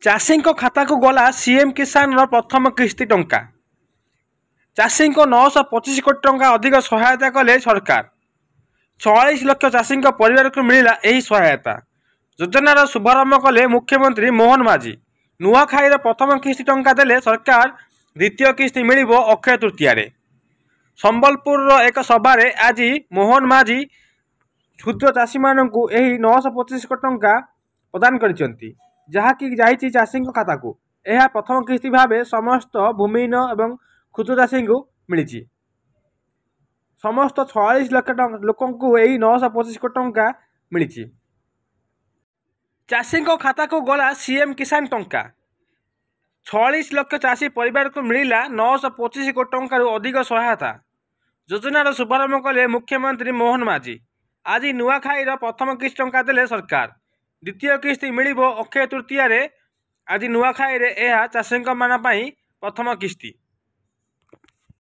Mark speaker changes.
Speaker 1: चाषी खाता को गला सीएम किसान प्रथम किस्ती टंका। चाषी 925 कोटी टंका अधिक सहायता कले सरकार। 44 लाख चाषी परिवार को मिला यही सहायता। योजनार शुभारंभ कले मुख्यमंत्री मोहन माझी। नुआखाईर प्रथम किस्ती टंका देले सरकार, द्वितीय किस्ती मिल अक्षय तृतीय। संबलपुर एक सभारे आज मोहन माझी क्षुद्र चाषी मानू यही 925 कोटी टंका प्रदान कर जहाँकि जाइए चाषी खाता को। यह प्रथम किस्ती भाव समस्त भूमिहीन एवं क्षुद्र चाषी को मिली। समस्त 46 लाख लोक यही 925 कोटी टंका मिली। चाषी खाता को गला सीएम किसान टंका। 46 लाख चाषी परिवार को मिला 925 कोटी टंका अधिक सहायता। योजनार शुभारंभ कले मुख्यमंत्री मोहन माझी। आज नुआखाईर प्रथम किस्ती टंका देले सरकार, द्वितीय किस्ती मिल अक्षय तृतीय। आज नुआखाई यह चाषी प्रथम किस्ती।